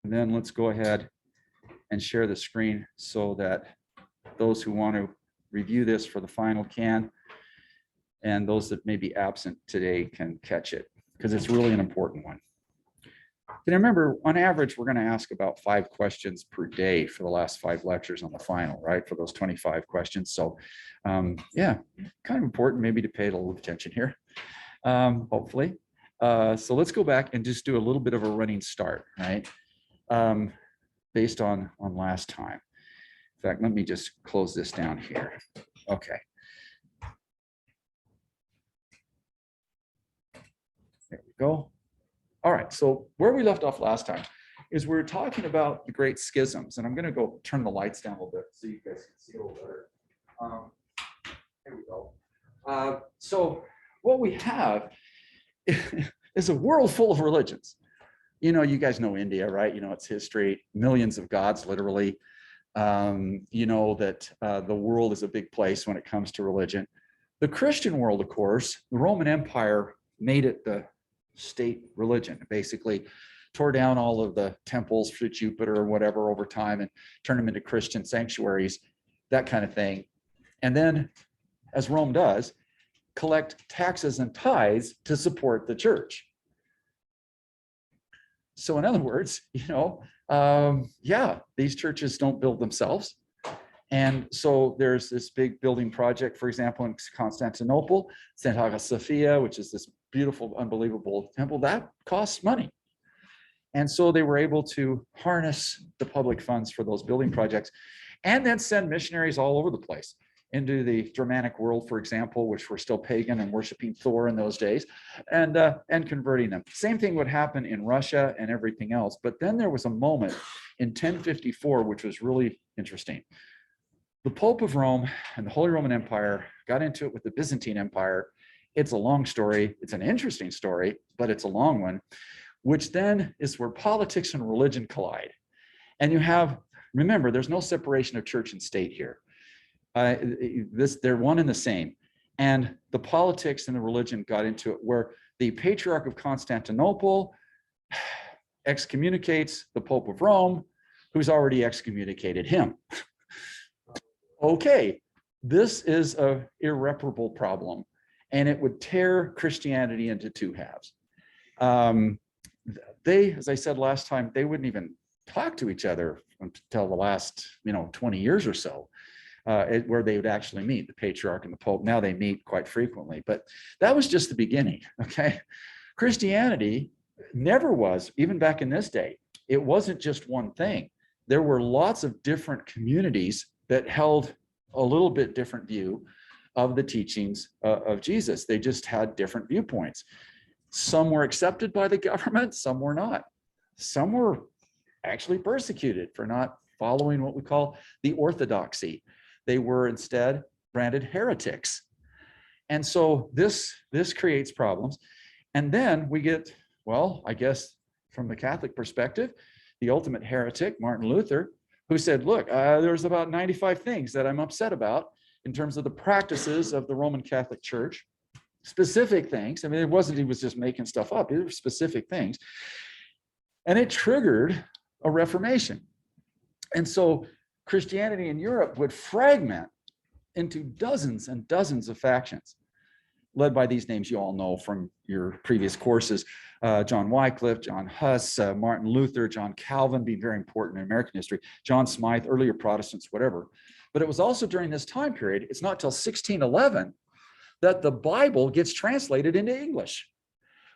And then let's go ahead and share the screen so that those who want to review this for the final can, and those that may be absent today can catch it, because it's really an important one. And remember, on average, we're going to ask about 5 questions per day for the last 5 lectures on the final, right? For those 25 questions. So yeah, kind of important maybe to pay a little attention here, hopefully. So let's go back and just do a little bit of a running start, right? Based on last time. In fact, let me just close this down here. Okay. There we go. All right, so where we left off last time is we were talking about the great schisms, and I'm going to go turn the lights down a little bit so you guys can see a little better. Here we go. So what we have is a world full of religions. You know, you guys know India, right? You know, its history, millions of gods, literally. You know that the world is a big place when it comes to religion. The Christian world, of course, the Roman Empire made it the state religion, basically tore down all of the temples for Jupiter or whatever over time and turned them into Christian sanctuaries, that kind of thing. And then, as Rome does, collect taxes and tithes to support the church. So in other words, you know, yeah, these churches don't build themselves. And so there's this big building project, for example, in Constantinople, St. Hagia Sophia, which is this beautiful, unbelievable temple, that costs money. And so they were able to harness the public funds for those building projects and then send missionaries all over the place into the Germanic world, for example, which were still pagan and worshiping Thor in those days, and converting them. Same thing would happen in Russia and everything else. But then there was a moment in 1054, which was really interesting. The Pope of Rome and the Holy Roman Empire got into it with the Byzantine Empire. It's a long story. It's an interesting story, but it's a long one, which then is where politics and religion collide. And you have, remember, there's no separation of church and state here. They're one and the same. And the politics and the religion got into it where the Patriarch of Constantinople excommunicates the Pope of Rome, who's already excommunicated him. Okay, this is an irreparable problem, and it would tear Christianity into 2 halves. They, as I said last time, they wouldn't even talk to each other until the last, 20 years or so, where they would actually meet, the Patriarch and the Pope. Now they meet quite frequently, but that was just the beginning, okay? Christianity never was, even back in this day, it wasn't just one thing. There were lots of different communities that held a little bit different view of the teachings of Jesus. They just had different viewpoints. Some were accepted by the government, some were not. Some were actually persecuted for not following what we call the orthodoxy. They were instead branded heretics. And so this creates problems. And then we get, well, I guess from the Catholic perspective, the ultimate heretic, Martin Luther, who said, look, there's about 95 things that I'm upset about in terms of the practices of the Roman Catholic Church, specific things. I mean, it wasn't he was just making stuff up. It were specific things. And it triggered a Reformation. And so Christianity in Europe would fragment into dozens and dozens of factions, led by these names you all know from your previous courses, John Wycliffe, John Huss, Martin Luther, John Calvin, being very important in American history, John Smythe, earlier Protestants, whatever. But it was also during this time period, it's not till 1611 that the Bible gets translated into English.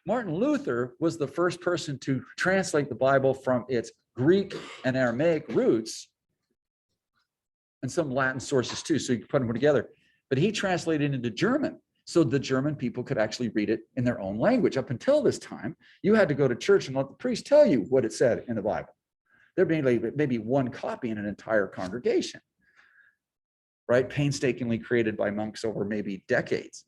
Martin Luther was the first person to translate the Bible from its Greek and Aramaic roots, and some Latin sources too, so you can put them together. But he translated into German, so the German people could actually read it in their own language. Up until this time, you had to go to church and let the priest tell you what it said in the Bible. There'd be maybe one copy in an entire congregation, right? Painstakingly created by monks over maybe decades.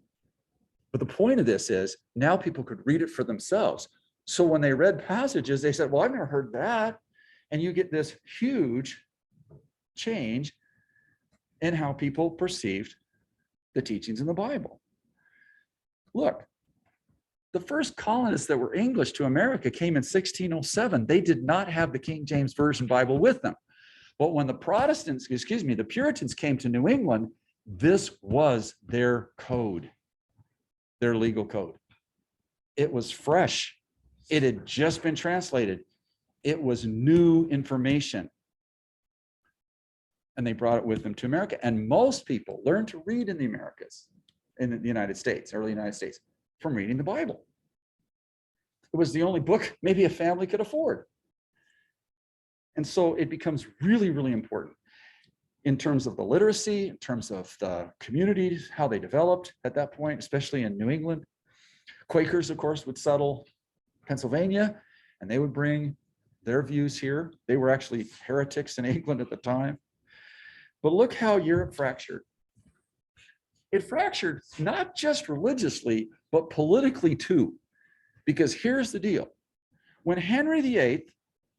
But the point of this is now people could read it for themselves. So when they read passages, they said, well, I've never heard that. And you get this huge change in how people perceived the teachings in the Bible. Look, The first colonists that were English to America came in 1607. They did not have the King James Version Bible with them. But when the Protestants, the Puritans came to New England, this was their code, their legal code. It was fresh. It had just been translated. It was new information. And they brought it with them to America. And most people learned to read in the Americas, in the United States, early United States, from reading the Bible. It was the only book maybe a family could afford. And so it becomes really, really important in terms of the literacy, in terms of the communities, how they developed at that point, especially in New England. Quakers, of course, would settle Pennsylvania, and they would bring their views here. They were actually heretics in England at the time. But look how Europe fractured. It fractured not just religiously, but politically too. Because here's the deal. When Henry VIII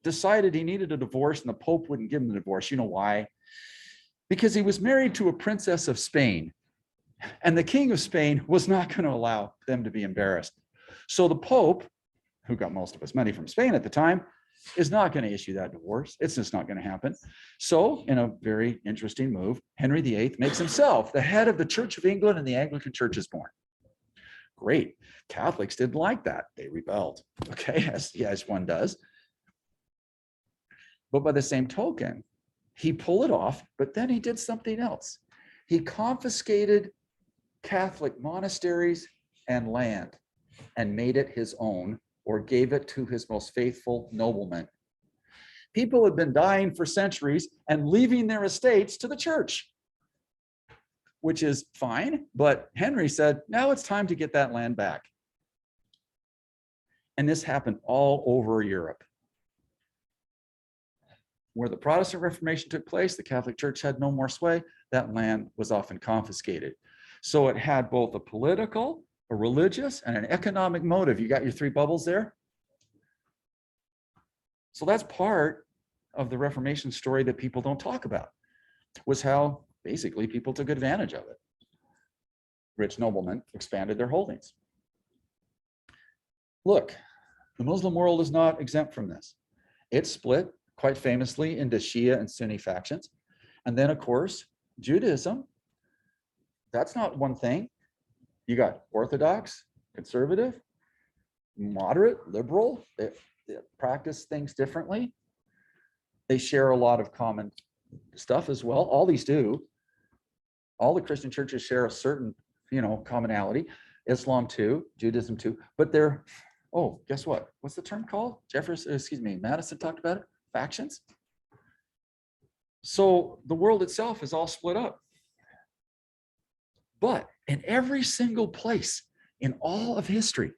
decided he needed a divorce and the Pope wouldn't give him the divorce, you know why? Because he was married to a princess of Spain. And the King of Spain was not going to allow them to be embarrassed. So the Pope, who got most of his money from Spain at the time, is not going to issue that divorce. It's just not going to happen. So in a very interesting move, Henry VIII makes himself the head of the Church of England, and the Anglican Church is born. Great. Catholics didn't like that. They rebelled. Okay, as one does. But by the same token, he pulled it off, but then he did something else. He confiscated Catholic monasteries and land and made it his own, or gave it to his most faithful noblemen. People had been dying for centuries and leaving their estates to the church, which is fine, but Henry said, now it's time to get that land back. And this happened all over Europe. Where the Protestant Reformation took place, the Catholic Church had no more sway. That land was often confiscated. So it had both a political, a religious, and an economic motive. You got your three bubbles there? So that's part of the Reformation story that people don't talk about, was how basically people took advantage of it. Rich noblemen expanded their holdings. Look, the Muslim world is not exempt from this. It's split quite famously into Shia and Sunni factions. And then, of course, Judaism, that's not one thing. You got Orthodox, conservative, moderate, liberal. They practice things differently. They share a lot of common stuff as well. All these do. All the Christian churches share a certain, commonality. Islam too, Judaism too. But they're, guess what? What's the term called? Madison talked about it. Factions. So the world itself is all split up. But in every single place in all of history,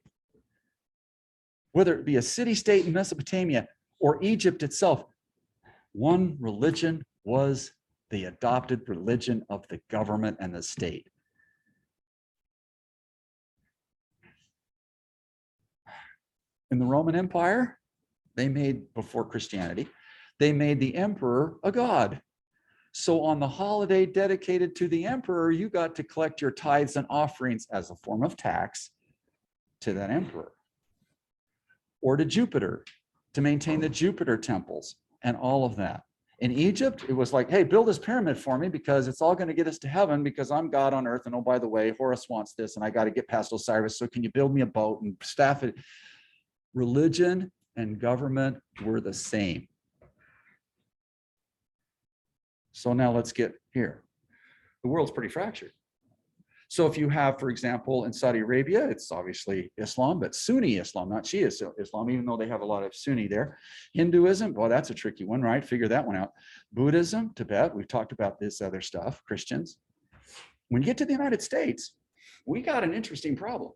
whether it be a city-state in Mesopotamia or Egypt itself, one religion was the adopted religion of the government and the state. In the Roman Empire, before Christianity, they made the emperor a god. So on the holiday dedicated to the emperor, you got to collect your tithes and offerings as a form of tax to that emperor. Or to Jupiter, to maintain the Jupiter temples and all of that. In Egypt, it was like, hey, build this pyramid for me because it's all going to get us to heaven because I'm God on earth. And oh, by the way, Horus wants this and I got to get past Osiris. So can you build me a boat and staff it? Religion and government were the same. So now let's get here. The world's pretty fractured. So if you have, for example, in Saudi Arabia, it's obviously Islam, but Sunni Islam, not Shia Islam, even though they have a lot of Sunni there. Hinduism, well, that's a tricky one, right? Figure that one out. Buddhism, Tibet, we've talked about this other stuff, Christians. When you get to the United States, we got an interesting problem.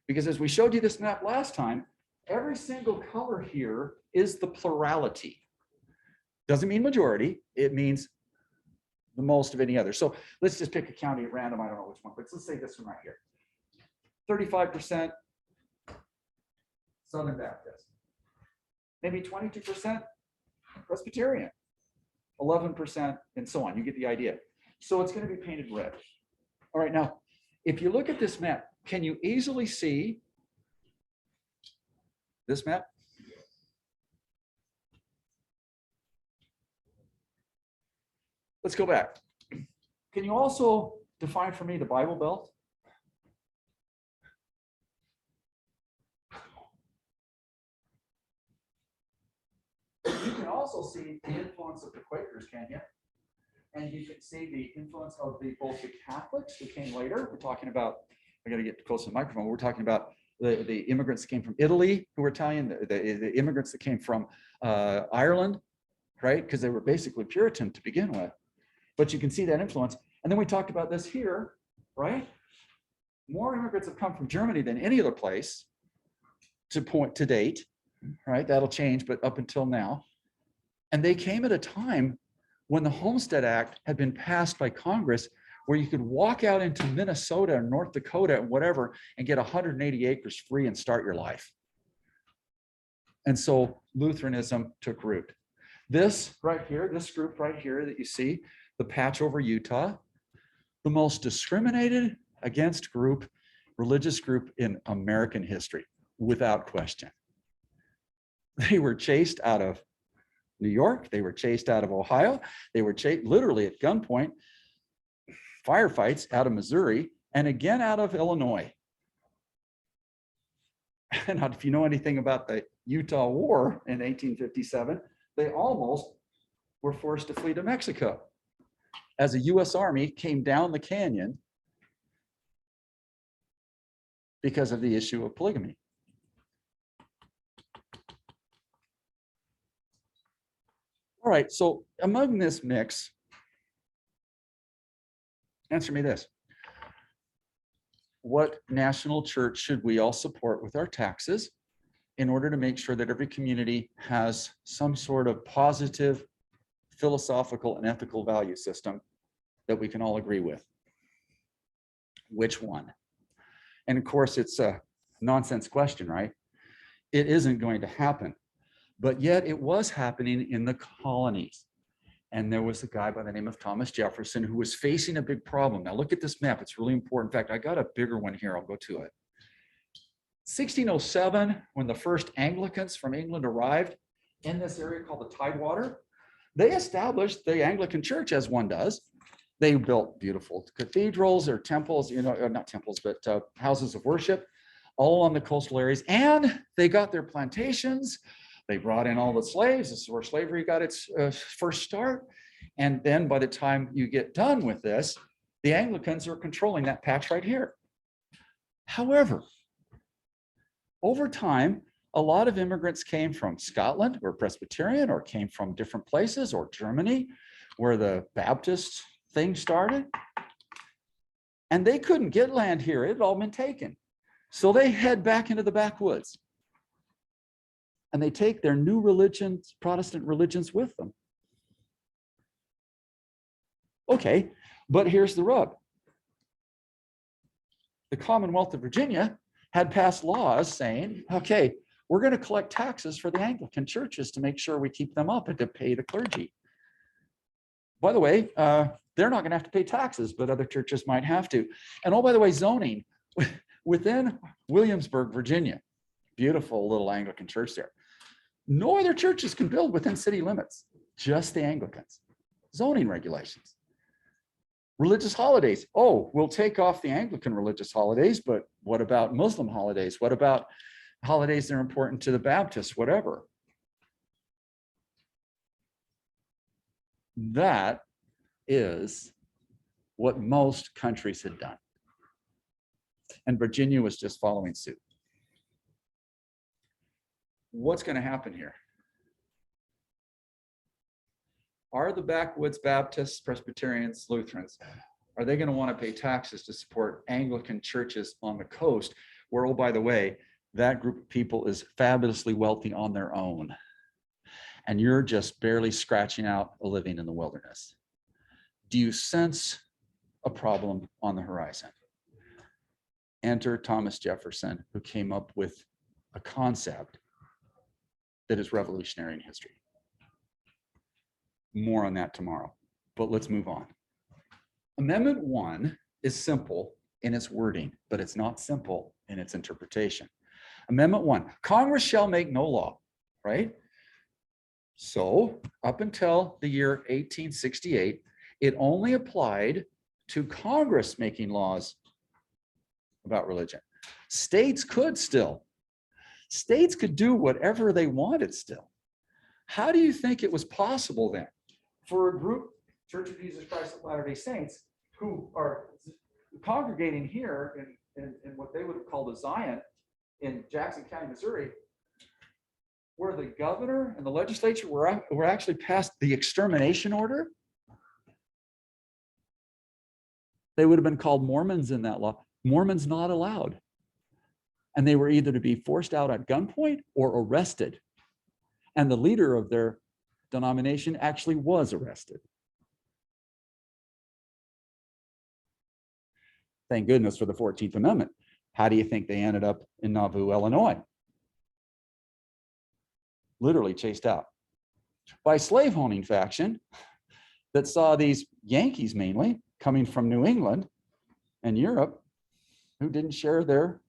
Because as we showed you this map last time, every single color here is the plurality. Doesn't mean majority, it means the most of any other. So let's just pick a county at random. I don't know which one, but let's say this one right here. 35% Southern Baptist. Maybe 22% Presbyterian. 11% and so on. You get the idea. So it's going to be painted red. All right, now, if you look at this map, can you easily see This map? Let's go back. Can you also define for me the Bible Belt? You can also see the influence of the Quakers, can you? And you can see the influence of both the Catholics who came later. We're talking about, I got to get close to the microphone. We're talking about the immigrants that came from Italy who were Italian, the immigrants that came from Ireland, right? Because they were basically Puritan to begin with. But you can see that influence. And then we talked about this here, right? More immigrants have come from Germany than any other place to date, right? That'll change, but up until now. And they came at a time when the Homestead Act had been passed by Congress, where you could walk out into Minnesota or North Dakota and whatever and get 180 acres free and start your life. And so Lutheranism took root. This right here, this group right here that you see, the patch over Utah, the most discriminated against group, religious group in American history, without question. They were chased out of New York. They were chased out of Ohio. They were chased literally at gunpoint, firefights out of Missouri, and again out of Illinois. And if you know anything about the Utah War in 1857, they almost were forced to flee to Mexico as a U.S. Army came down the canyon because of the issue of polygamy. All right, so among this mix, answer me this. What national church should we all support with our taxes in order to make sure that every community has some sort of positive philosophical and ethical value system that we can all agree with? Which one? And of course, it's a nonsense question, right? It isn't going to happen. But yet it was happening in the colonies. And there was a guy by the name of Thomas Jefferson who was facing a big problem. Now look at this map, it's really important. In fact, I got a bigger one here, I'll go to it. 1607, when the first Anglicans from England arrived in this area called the Tidewater, they established the Anglican Church as one does. They built beautiful cathedrals or temples, you know, not temples, but houses of worship all along the coastal areas. And they got their plantations. They brought in all the slaves. This is where slavery got its first start. And then by the time you get done with this, the Anglicans are controlling that patch right here. However, over time, a lot of immigrants came from Scotland, were Presbyterian, or came from different places, or Germany, where the Baptist thing started. And they couldn't get land here. It had all been taken. So they head back into the backwoods. And they take their new religions, Protestant religions, with them. Okay, but here's the rub. The Commonwealth of Virginia had passed laws saying, okay, we're going to collect taxes for the Anglican churches to make sure we keep them up and to pay the clergy. By the way, they're not going to have to pay taxes, but other churches might have to. And oh, by the way, zoning within Williamsburg, Virginia, beautiful little Anglican church there. No other churches can build within city limits, just the Anglicans. Zoning regulations. Religious holidays. Oh, we'll take off the Anglican religious holidays, but what about Muslim holidays? What about holidays that are important to the Baptists, whatever? That is what most countries had done. And Virginia was just following suit. What's going to happen here? Are the backwoods Baptists, Presbyterians, Lutherans, are they going to want to pay taxes to support Anglican churches on the coast where, oh, by the way, that group of people is fabulously wealthy on their own, and you're just barely scratching out a living in the wilderness? Do you sense a problem on the horizon? Enter Thomas Jefferson, who came up with a concept that is revolutionary in history. More on that tomorrow, but let's move on. Amendment 1 is simple in its wording, but it's not simple in its interpretation. Amendment 1, Congress shall make no law, right? So up until the year 1868, it only applied to Congress making laws about religion. States could do whatever they wanted still. How do you think it was possible then for a group, Church of Jesus Christ of Latter-day Saints, who are congregating here in what they would have called a Zion in Jackson County, Missouri, where the governor and the legislature were actually passed the extermination order? They would have been called Mormons in that law. Mormons not allowed. And they were either to be forced out at gunpoint or arrested. And the leader of their denomination actually was arrested. Thank goodness for the 14th Amendment. How do you think they ended up in Nauvoo, Illinois? Literally chased out by slave owning faction that saw these Yankees mainly coming from New England and Europe who didn't share their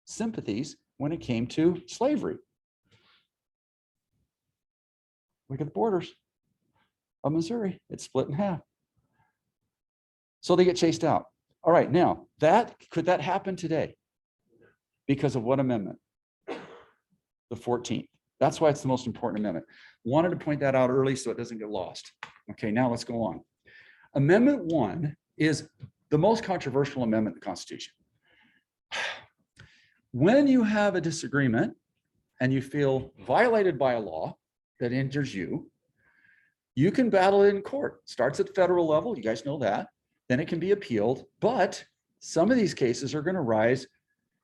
sympathies when it came to slavery. Look at the borders of Missouri. It's split in half. So they get chased out. All right, now could that happen today? Because of what amendment? The 14th. That's why it's the most important amendment. Wanted to point that out early so it doesn't get lost. Okay, now let's go on. Amendment 1 is the most controversial amendment in the Constitution. When you have a disagreement and you feel violated by a law that injures you, you can battle it in court. It starts at federal level, you guys know that. Then it can be appealed, but some of these cases are going to rise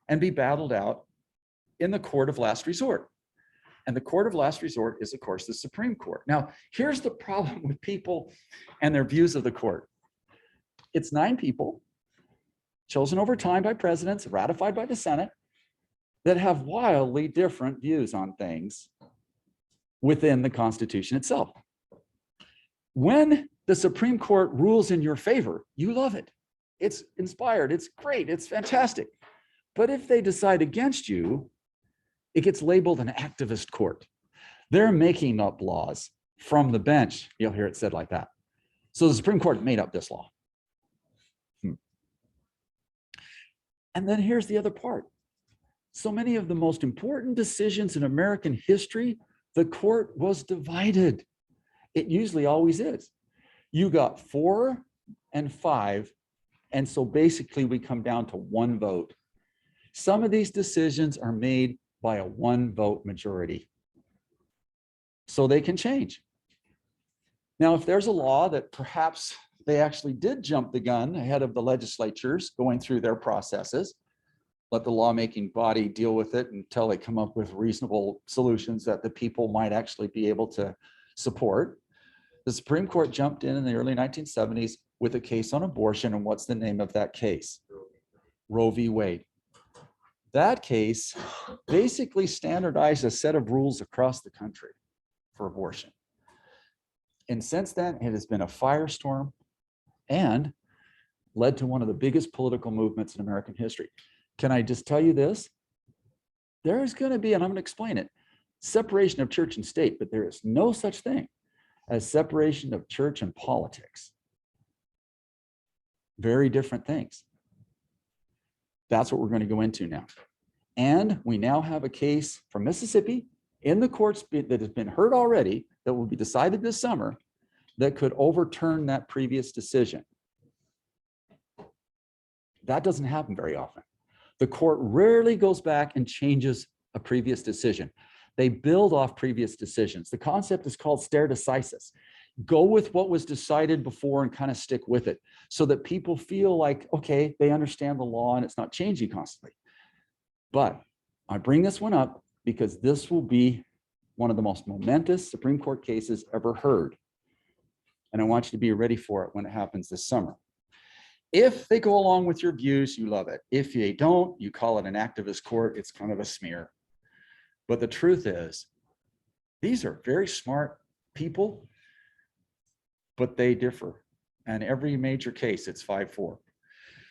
and be battled out in the court of last resort. And the court of last resort is, of course, the Supreme Court. Now, here's the problem with people and their views of the court. It's 9 people, chosen over time by presidents, ratified by the Senate, that have wildly different views on things within the Constitution itself. When the Supreme Court rules in your favor, you love it. It's inspired, it's great, it's fantastic. But if they decide against you, it gets labeled an activist court. They're making up laws from the bench. You'll hear it said like that. So the Supreme Court made up this law. And then here's the other part. So many of the most important decisions in American history, the court was divided. It usually always is. You got 4 and 5, and so basically we come down to 1 vote. Some of these decisions are made by a 1-vote majority, so they can change. Now, if there's a law that perhaps they actually did jump the gun ahead of the legislatures going through their processes, let the lawmaking body deal with it until they come up with reasonable solutions that the people might actually be able to support. The Supreme Court jumped in the early 1970s with a case on abortion, and what's the name of that case? Roe v. Wade. That case basically standardized a set of rules across the country for abortion. And since then, it has been a firestorm and led to one of the biggest political movements in American history. Can I just tell you this? There is going to be, and I'm going to explain it, separation of church and state, but there is no such thing as separation of church and politics. Very different things. That's what we're going to go into now. And we now have a case from Mississippi in the courts that has been heard already, that will be decided this summer, that could overturn that previous decision. That doesn't happen very often. The court rarely goes back and changes a previous decision. They build off previous decisions. The concept is called stare decisis. Go with what was decided before and kind of stick with it so that people feel like, okay, they understand the law and it's not changing constantly. But I bring this one up because this will be one of the most momentous Supreme Court cases ever heard. And I want you to be ready for it when it happens this summer. If they go along with your views, you love it. If they don't, you call it an activist court. It's kind of a smear. But the truth is, these are very smart people, but they differ. And every major case, it's 5-4.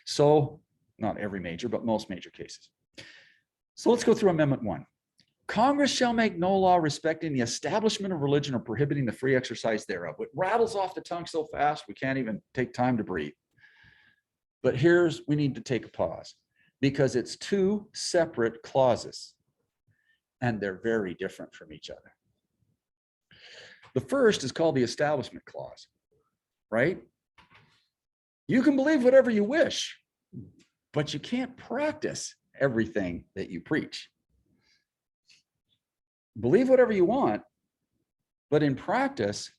So not every major, but most major cases. So let's go through Amendment 1. Congress shall make no law respecting the establishment of religion or prohibiting the free exercise thereof. It rattles off the tongue so fast, we can't even take time to breathe. But we need to take a pause because it's two separate clauses and they're very different from each other. The first is called the Establishment Clause, right? You can believe whatever you wish, but you can't practice everything that you preach. Believe whatever you want, but in practice,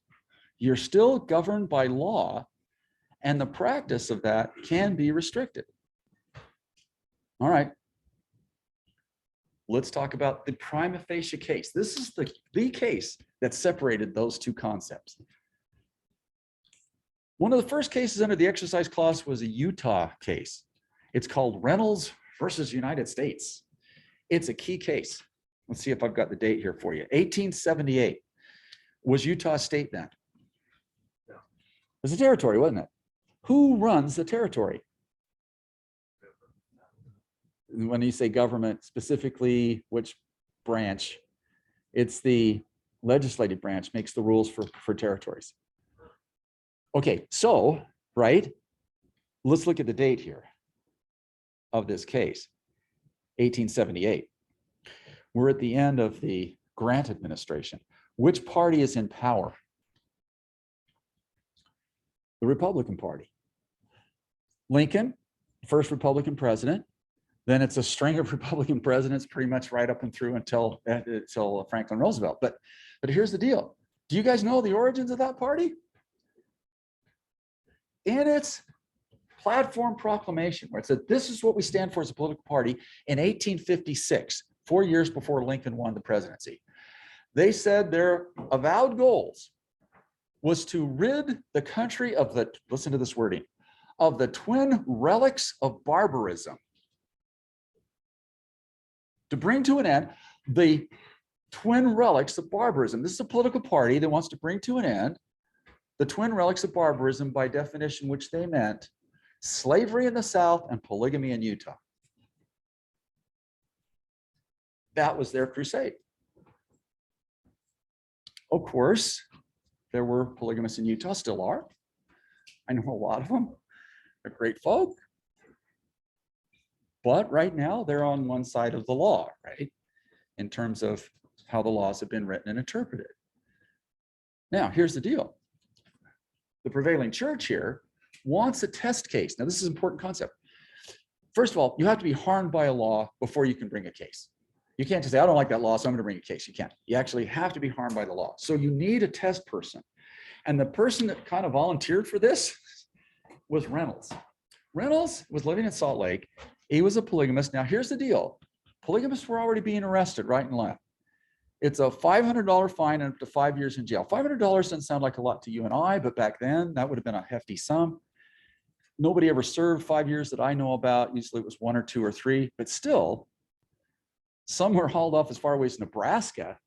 you're still governed by law, and the practice of that can be restricted. All right. Let's talk about the prima facie case. This is the case that separated those two concepts. One of the first cases under the Exercise Clause was a Utah case. It's called Reynolds versus United States. It's a key case. Let's see if I've got the date here for you. 1878 was Utah state then. It was a territory, wasn't it? Who runs the territory? When you say government, specifically which branch? It's the legislative branch makes the rules for territories. Okay, so, right, let's look at the date here of this case, 1878. We're at the end of the Grant administration. Which party is in power? The Republican Party. Lincoln, first Republican president. Then it's a string of Republican presidents pretty much right up and through until Franklin Roosevelt. But here's the deal. Do you guys know the origins of that party? In its platform proclamation, where it said, this is what we stand for as a political party, in 1856, 4 years before Lincoln won the presidency. They said their avowed goals was to rid the country of the, listen to this wording, of the twin relics of barbarism. To bring to an end the twin relics of barbarism. This is a political party that wants to bring to an end the twin relics of barbarism, by definition, which they meant slavery in the South and polygamy in Utah. That was their crusade. Of course, there were polygamists in Utah, still are. I know a lot of them. They're great folk. But right now, they're on one side of the law, right? In terms of how the laws have been written and interpreted. Now, here's the deal. The prevailing church here wants a test case. Now, this is an important concept. First of all, you have to be harmed by a law before you can bring a case. You can't just say, I don't like that law, so I'm going to bring a case. You can't. You actually have to be harmed by the law. So you need a test person. And the person that kind of volunteered for this was Reynolds. Reynolds was living in Salt Lake. He was a polygamist. Now, here's the deal. Polygamists were already being arrested right and left. It's a $500 fine and up to 5 years in jail. $500 doesn't sound like a lot to you and I, but back then that would have been a hefty sum. Nobody ever served 5 years that I know about. Usually it was 1 or 2 or 3, but still, some were hauled off as far away as Nebraska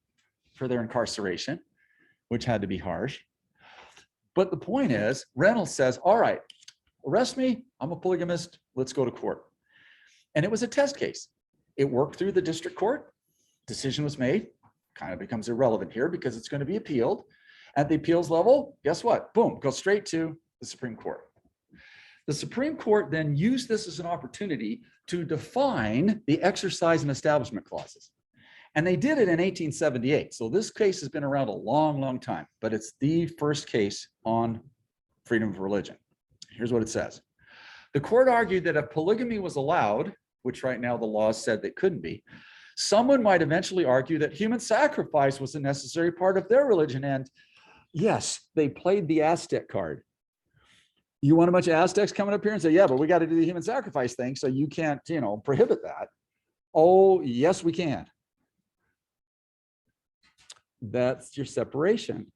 for their incarceration, which had to be harsh. But the point is, Reynolds says, all right, arrest me. I'm a polygamist. Let's go to court. And it was a test case. It worked through the district court. Decision was made. Kind of becomes irrelevant here because it's going to be appealed. At the appeals level, guess what? Boom, goes straight to the Supreme Court. The Supreme Court then used this as an opportunity to define the exercise and establishment clauses. And they did it in 1878. So this case has been around a long, long time, but it's the first case on freedom of religion. Here's what it says. The court argued that if polygamy was allowed, which right now the law said that couldn't be, someone might eventually argue that human sacrifice was a necessary part of their religion. And yes, they played the Aztec card. You want a bunch of Aztecs coming up here and say, yeah, but we got to do the human sacrifice thing, so you can't, prohibit that. Oh, yes, we can. That's your separation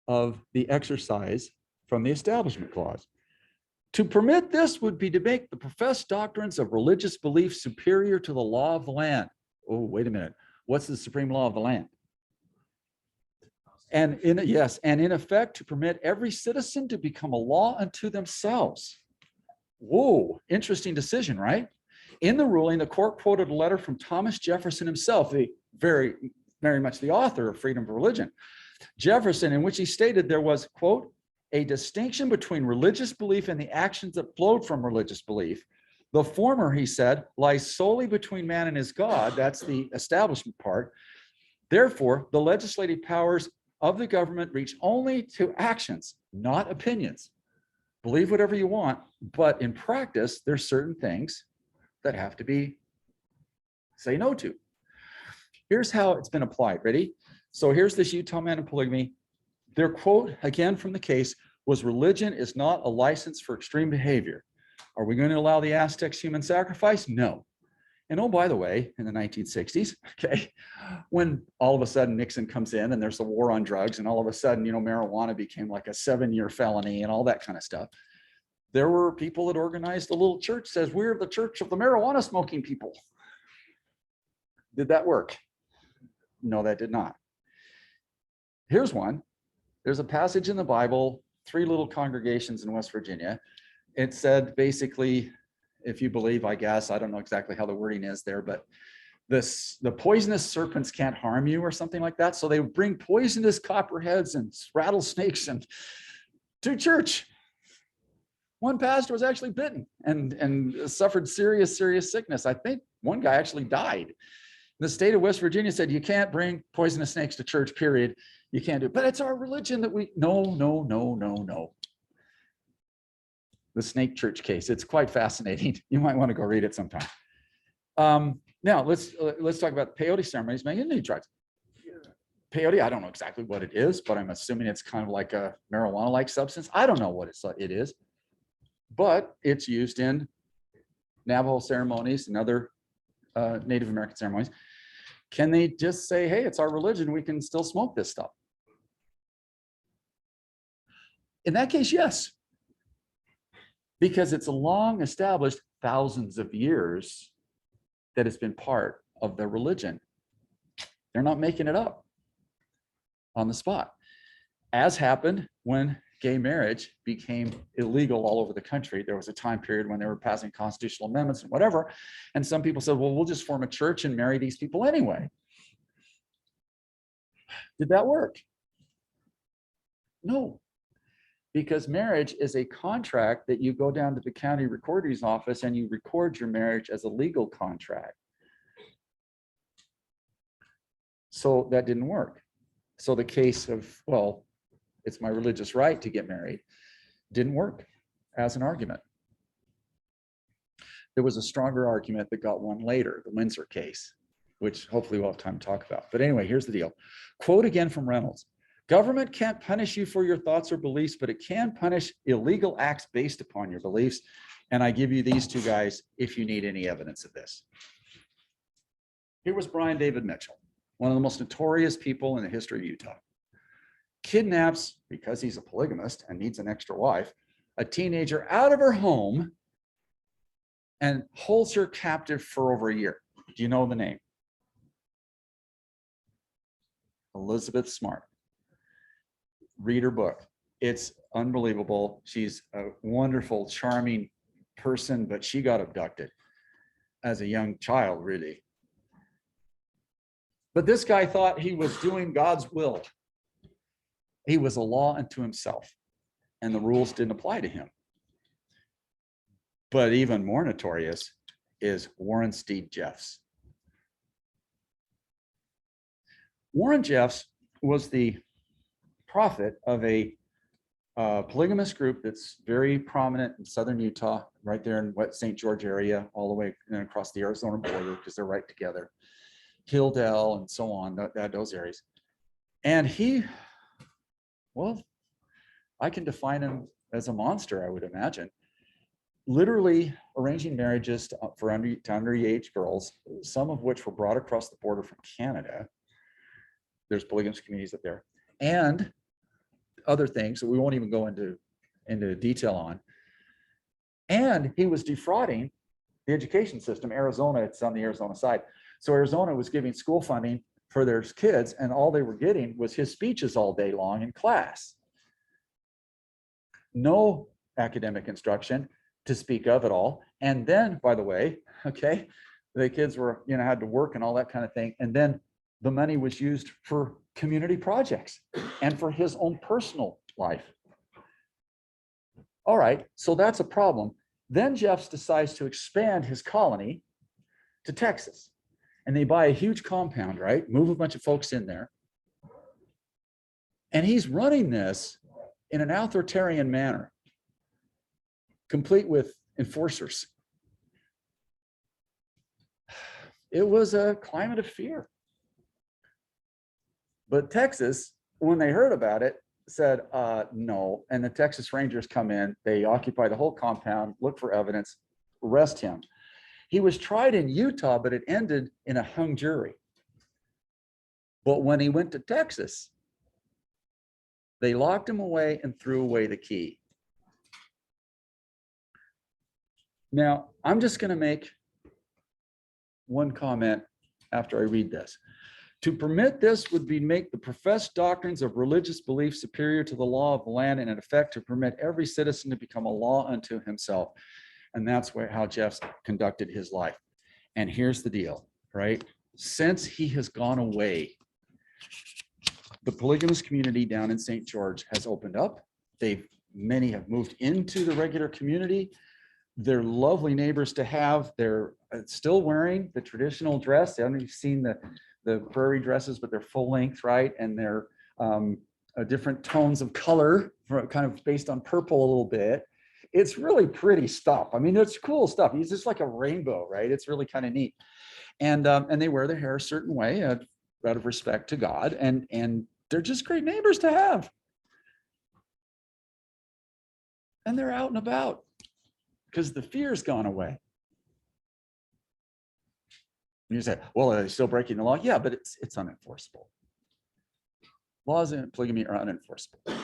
of the exercise from the Establishment Clause. To permit this would be to make the professed doctrines of religious belief superior to the law of the land. Oh, wait a minute. What's the supreme law of the land? And in effect, to permit every citizen to become a law unto themselves. Whoa, interesting decision, right? In the ruling, the court quoted a letter from Thomas Jefferson himself, the very much the author of Freedom of Religion. Jefferson, in which he stated there was, quote, a distinction between religious belief and the actions that flowed from religious belief. The former, he said, lies solely between man and his God. That's the establishment part. Therefore, the legislative powers of the government reach only to actions, not opinions. Believe whatever you want, but in practice, there's certain things that have to be say no to. Here's how it's been applied. Ready? So here's this Utah man in polygamy. Their quote, again from the case, was religion is not a license for extreme behavior. Are we going to allow the Aztecs human sacrifice? No. And oh, by the way, in the 1960s, okay, when all of a sudden Nixon comes in and there's a war on drugs and all of a sudden, marijuana became like a 7-year felony and all that kind of stuff. There were people that organized a little church says, we're the church of the marijuana smoking people. Did that work? No, that did not. Here's one. There's a passage in the Bible, 3 little congregations in West Virginia. It said basically, if you believe, I guess, I don't know exactly how the wording is there, but the poisonous serpents can't harm you or something like that. So they would bring poisonous copperheads and rattlesnakes and to church. One pastor was actually bitten and suffered serious sickness. I think one guy actually died. The state of West Virginia said, you can't bring poisonous snakes to church, period. You can't do it. But it's our religion that no. The snake church case. It's quite fascinating. You might want to go read it sometime. Now let's talk about the peyote ceremonies. Man, you tried peyote. I don't know exactly what it is, but I'm assuming it's kind of like a marijuana-like substance. I don't know what it is, but it's used in Navajo ceremonies and other Native American ceremonies. Can they just say, hey, it's our religion, we can still smoke this stuff? In that case, yes. Because it's a long established, thousands of years that it's been part of their religion. They're not making it up on the spot. As happened when gay marriage became illegal all over the country. There was a time period when they were passing constitutional amendments and whatever. And some people said, well, we'll just form a church and marry these people anyway. Did that work? No. Because marriage is a contract that you go down to the county recorder's office and you record your marriage as a legal contract. So that didn't work. So the case of, well, it's my religious right to get married, didn't work as an argument. There was a stronger argument that got won later, the Windsor case, which hopefully we'll have time to talk about. But anyway, here's the deal. Quote again from Reynolds. Government can't punish you for your thoughts or beliefs, but it can punish illegal acts based upon your beliefs. And I give you these 2 guys if you need any evidence of this. Here was Brian David Mitchell, one of the most notorious people in the history of Utah. Kidnaps, because he's a polygamist and needs an extra wife, a teenager out of her home and holds her captive for over a year. Do you know the name? Elizabeth Smart. Read her book. It's unbelievable. She's a wonderful, charming person, but she got abducted as a young child, really. But this guy thought he was doing God's will. He was a law unto himself, and the rules didn't apply to him. But even more notorious is Warren Steed Jeffs. Warren Jeffs was the prophet of a polygamous group that's very prominent in southern Utah, right there in West St. George area, all the way across the Arizona border, because they're right together, Hilldale and so on, those areas. And he, well, I can define him as a monster, I would imagine. Literally arranging marriages to underage girls, some of which were brought across the border from Canada. There's polygamous communities up there, and other things that we won't even go into detail on. And he was defrauding the education system. Arizona, it's on the Arizona side. So Arizona was giving school funding for their kids, and all they were getting was his speeches all day long in class. No academic instruction, to speak of at all. And then, by the way, okay, the kids were, had to work and all that kind of thing. And then the money was used for community projects and for his own personal life. All right, so that's a problem. Then Jeff decides to expand his colony to Texas. And they buy a huge compound, right? Move a bunch of folks in there. And he's running this in an authoritarian manner, complete with enforcers. It was a climate of fear. But Texas, when they heard about it, said no. And the Texas Rangers come in, they occupy the whole compound, look for evidence, arrest him. He was tried in Utah, but it ended in a hung jury. But when he went to Texas, they locked him away and threw away the key. Now, I'm just going to make one comment after I read this. To permit this would be make the professed doctrines of religious belief superior to the law of the land, and in effect to permit every citizen to become a law unto himself. And that's how Jeff's conducted his life. And here's the deal, right? Since he has gone away, the polygamous community down in St. George has opened up. Many have moved into the regular community. They're lovely neighbors to have. They're still wearing the traditional dress. I don't know if you've seen the prairie dresses, but they're full length, right? And they're different tones of color, kind of based on purple a little bit. It's really pretty stuff. I mean, it's cool stuff. It's just like a rainbow, right? It's really kind of neat. And they wear their hair a certain way out of respect to God. And they're just great neighbors to have. And they're out and about because the fear's gone away. And you say, well, are they still breaking the law? Yeah, but it's unenforceable. Laws in polygamy are unenforceable.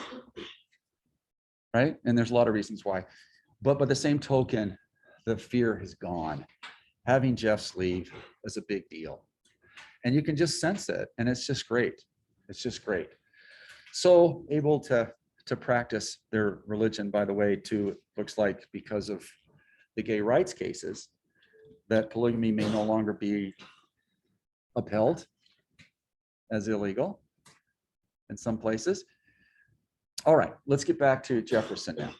Right? And there's a lot of reasons why. But by the same token, the fear has gone. Having Jeff's leave is a big deal. And you can just sense it. And it's just great. It's just great. So able to practice their religion, by the way, too, looks like because of the gay rights cases, that polygamy may no longer be upheld as illegal in some places. All right, let's get back to Jefferson now.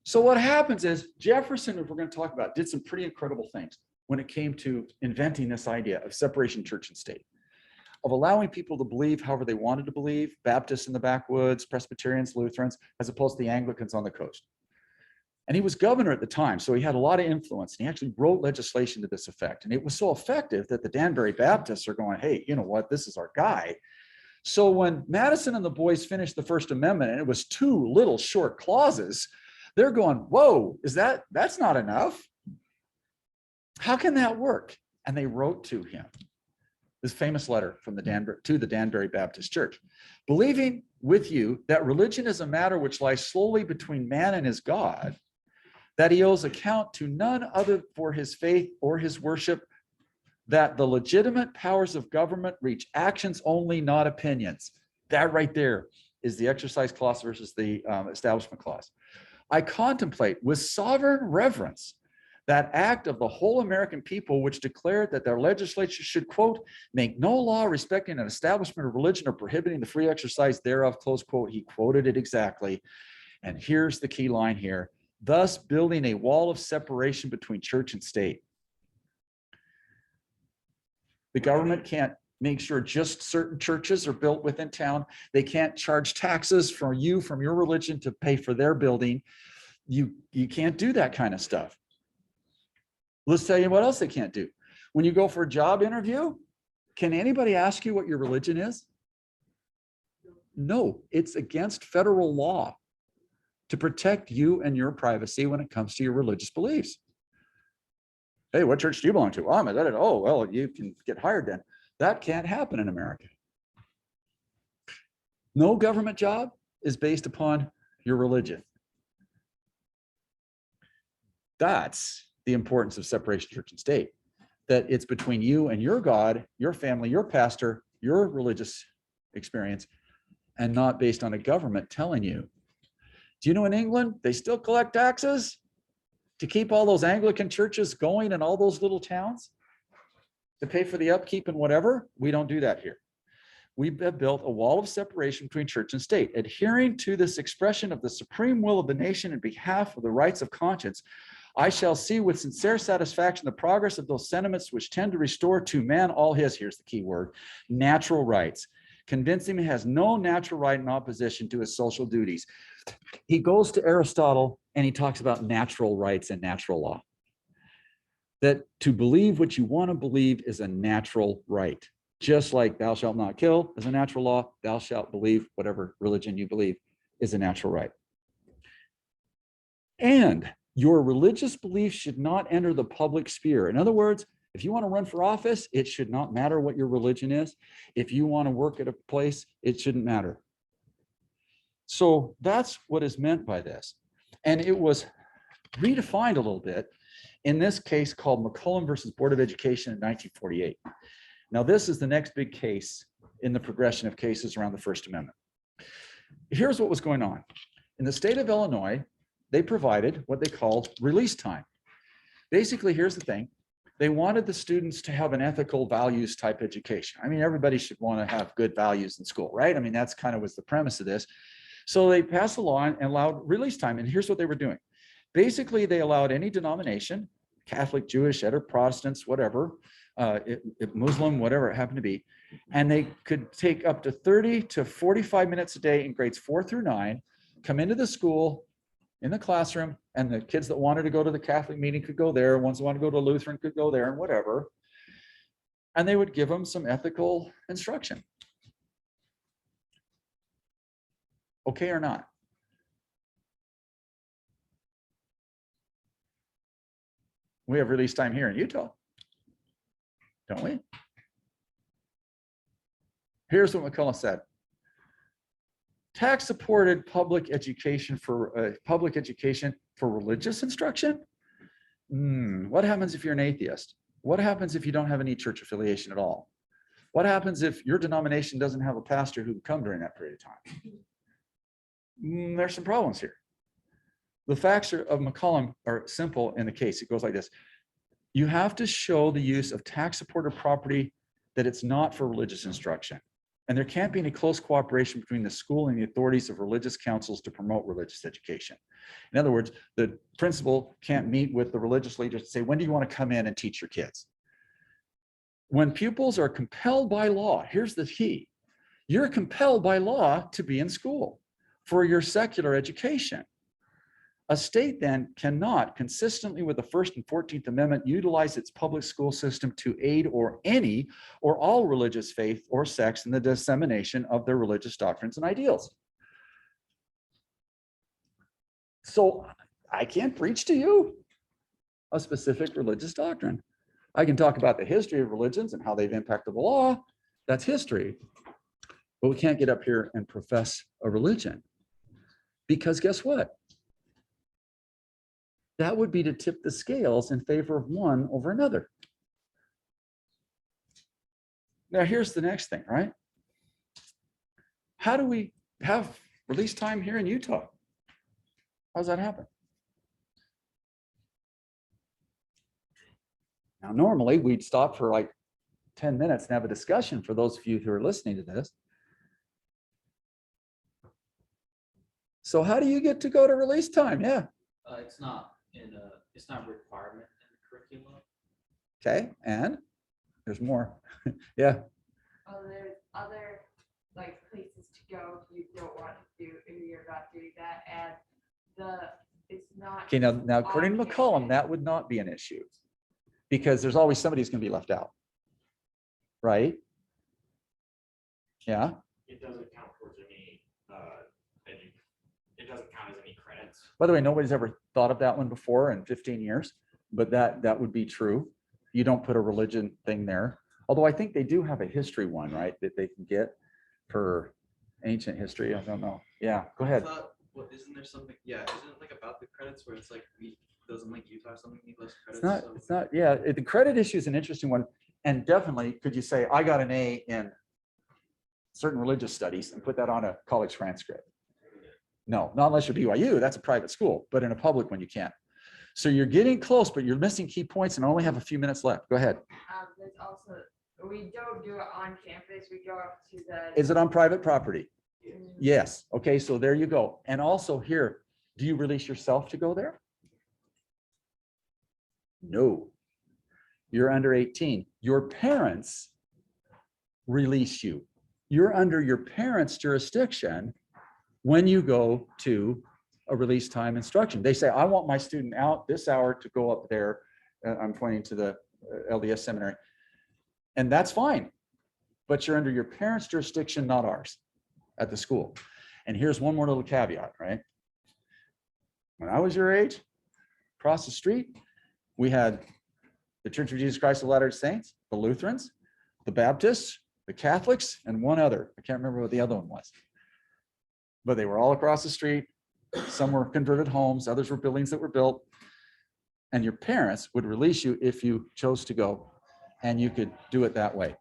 So what happens is Jefferson, if we're going to talk about, did some pretty incredible things when it came to inventing this idea of separation church and state, of allowing people to believe however they wanted to believe, Baptists in the backwoods, Presbyterians, Lutherans, as opposed to the Anglicans on the coast. And he was governor at the time, so he had a lot of influence. And he actually wrote legislation to this effect. And it was so effective that the Danbury Baptists are going, hey, you know what, this is our guy. So when Madison and the boys finished the First Amendment, and it was 2 little short clauses, they're going, whoa, that's not enough. How can that work? And they wrote to him this famous letter from to the Danbury Baptist Church. Believing with you that religion is a matter which lies solely between man and his God, that he owes account to none other for his faith or his worship, that the legitimate powers of government reach actions only, not opinions. That right there is the exercise clause versus the establishment clause. I contemplate with sovereign reverence that act of the whole American people which declared that their legislature should, quote, make no law respecting an establishment of religion or prohibiting the free exercise thereof, close quote. He quoted it exactly. And here's the key line here. Thus building a wall of separation between church and state. The government can't make sure just certain churches are built within town. They can't charge taxes from you, from your religion, to pay for their building. You can't do that kind of stuff. Let's tell you what else they can't do. When you go for a job interview, can anybody ask you what your religion is? No, it's against federal law to protect you and your privacy when it comes to your religious beliefs. Hey, what church do you belong to? Oh, I'm a, oh, well, you can get hired then. That can't happen in America. No government job is based upon your religion. That's the importance of separation of church and state, that it's between you and your God, your family, your pastor, your religious experience, and not based on a government telling you. Do you know in England, they still collect taxes? to keep all those Anglican churches going in all those little towns, to pay for the upkeep and whatever. We don't do that here. We have built a wall of separation between church and state, adhering to this expression of the supreme will of the nation in behalf of the rights of conscience. I shall see with sincere satisfaction the progress of those sentiments which tend to restore to man all his, here's the key word, natural rights, convincing him he has no natural right in opposition to his social duties. He goes to Aristotle and he talks about natural rights and natural law. That to believe what you want to believe is a natural right. Just like thou shalt not kill is a natural law, thou shalt believe whatever religion you believe is a natural right. And your religious beliefs should not enter the public sphere. In other words, if you want to run for office, it should not matter what your religion is. If you want to work at a place, it shouldn't matter. So that's what is meant by this. And it was redefined a little bit in this case called Mccullum versus Board of Education in 1948. Now, this is the next big case in the progression of cases around the First Amendment. Here's what was going on. In the state of Illinois, they provided what they called release time. Basically, here's the thing. They wanted the students to have an ethical values type education. I mean, everybody should want to have good values in school, right? I mean, that's kind of was the premise of this. So they passed a law and allowed release time. And here's what they were doing. Basically, they allowed any denomination, Catholic, Jewish, or Protestants, whatever, Muslim, whatever it happened to be, and they could take up to 30 to 45 minutes a day in grades 4 through 9, come into the school, in the classroom, and the kids that wanted to go to the Catholic meeting could go there, ones that want to go to Lutheran could go there, and whatever. And they would give them some ethical instruction. Okay or not? We have release time here in Utah, don't we? Here's what Mccullum said. Tax-supported public education for religious instruction? What happens if you're an atheist? What happens if you don't have any church affiliation at all? What happens if your denomination doesn't have a pastor who can come during that period of time? There's some problems here. The facts of Mccullum are simple in the case. It goes like this. You have to show the use of tax-supported property that it's not for religious instruction. And there can't be any close cooperation between the school and the authorities of religious councils to promote religious education. In other words, the principal can't meet with the religious leaders to say, when do you want to come in and teach your kids? When pupils are compelled by law, here's the key. You're compelled by law to be in school for your secular education. A state then cannot, consistently with the First and 14th Amendment, utilize its public school system to aid or any or all religious faith or sects in the dissemination of their religious doctrines and ideals. So I can't preach to you a specific religious doctrine. I can talk about the history of religions and how they've impacted the law. That's history. But we can't get up here and profess a religion. Because guess what? That would be to tip the scales in favor of one over another. Now, here's the next thing, right? How do we have release time here in Utah? How does that happen? Now, normally we'd stop for like 10 minutes and have a discussion for those of you who are listening to this. So how do you get to go to release time? Yeah. It's not a requirement in the curriculum. Okay, and there's more. Yeah. Oh, there's other like places to go if you don't want to do, if you're not doing that, and it's not. Okay, now according to McCullum, that would not be an issue because there's always somebody who's going to be left out, right? Yeah. It doesn't count towards any. It doesn't count as any credits. By the way, nobody's ever thought of that one before in 15 years, but that would be true. You don't put a religion thing there. Although I think they do have a history one, right, that they can get for ancient history. I don't know. Yeah, go ahead. Isn't there something? Yeah, isn't it like about the credits where it's like doesn't like Utah something need less credits? It's not. Yeah, the credit issue is an interesting one, and definitely could you say I got an A in certain religious studies and put that on a college transcript? No, not unless you're BYU. That's a private school, but in a public one you can't. So you're getting close, but you're missing key points and only have a few minutes left. Go ahead. There's also, we don't do it on campus, we go up to the. Is it on private property? Yes. Okay, so there you go. And also here, do you release yourself to go there? No. You're under 18. Your parents release you. You're under your parents' jurisdiction when you go to a release time instruction. They say, I want my student out this hour to go up there. I'm pointing to the LDS seminary. And that's fine. But you're under your parents' jurisdiction, not ours at the school. And here's one more little caveat, right? When I was your age, across the street, we had the Church of Jesus Christ of Latter-day Saints, the Lutherans, the Baptists, the Catholics, and one other. I can't remember what the other one was. But they were all across the street. Some were converted homes, others were buildings that were built. And your parents would release you if you chose to go, and you could do it that way.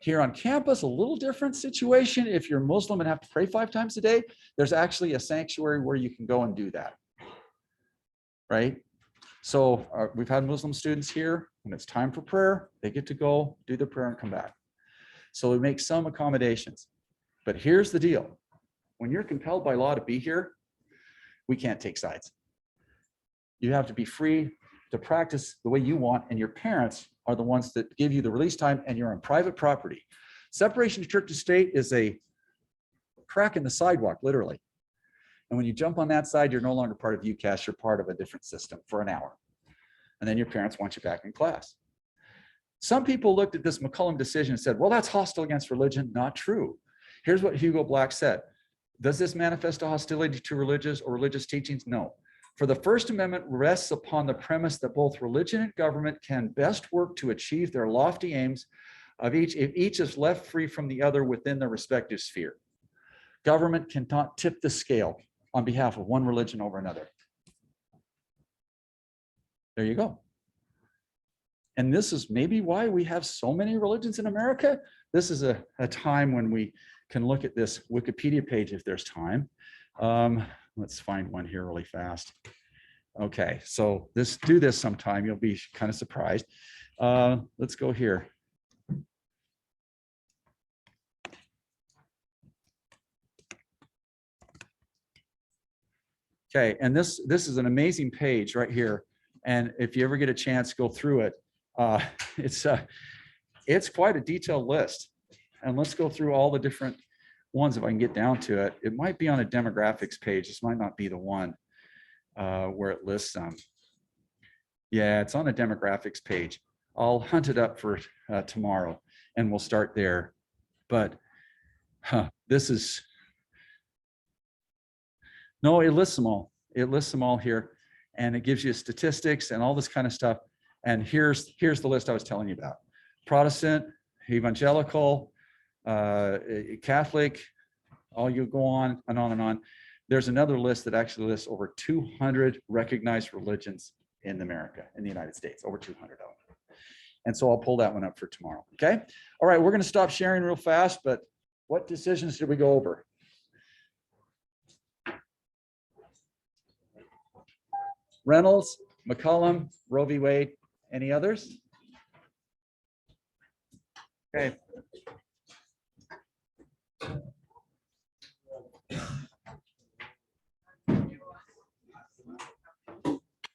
Here on campus, a little different situation. If you're Muslim and have to pray 5 times a day, there's actually a sanctuary where you can go and do that, right? So we've had Muslim students here. When it's time for prayer, they get to go do their prayer and come back. So we make some accommodations. But here's the deal. When you're compelled by law to be here, we can't take sides. You have to be free to practice the way you want, and your parents are the ones that give you the release time, and you're on private property. Separation of church and state is a crack in the sidewalk, literally. And when you jump on that side, you're no longer part of UCAS, you're part of a different system for an hour. And then your parents want you back in class. Some people looked at this Mccullum decision and said, well, that's hostile against religion. Not true. Here's what Hugo Black said. Does this manifest a hostility to religious or religious teachings? No. For the First Amendment rests upon the premise that both religion and government can best work to achieve their lofty aims of each if each is left free from the other within their respective sphere. Government cannot tip the scale on behalf of one religion over another. There you go. And this is maybe why we have so many religions in America. This is a time when we can look at this Wikipedia page if there's time. Let's find one here really fast. Okay, so do this sometime. You'll be kind of surprised. Let's go here. Okay, and this is an amazing page right here. And if you ever get a chance, go through it. It's quite a detailed list. And let's go through all the different ones if I can get down to it. It might be on a demographics page. This might not be the one where it lists them. Yeah, it's on a demographics page. I'll hunt it up for tomorrow and we'll start there. But this is, no, it lists them all. It lists them all here. And it gives you statistics and all this kind of stuff. And here's the list I was telling you about. Protestant, evangelical, Catholic, all you go on and on and on. There's another list that actually lists over 200 recognized religions in America, in the United States, over 200 of them. And so I'll pull that one up for tomorrow, okay? All right, we're gonna stop sharing real fast, but what decisions did we go over? Reynolds, Mccullum, Roe v. Wade, any others? Okay.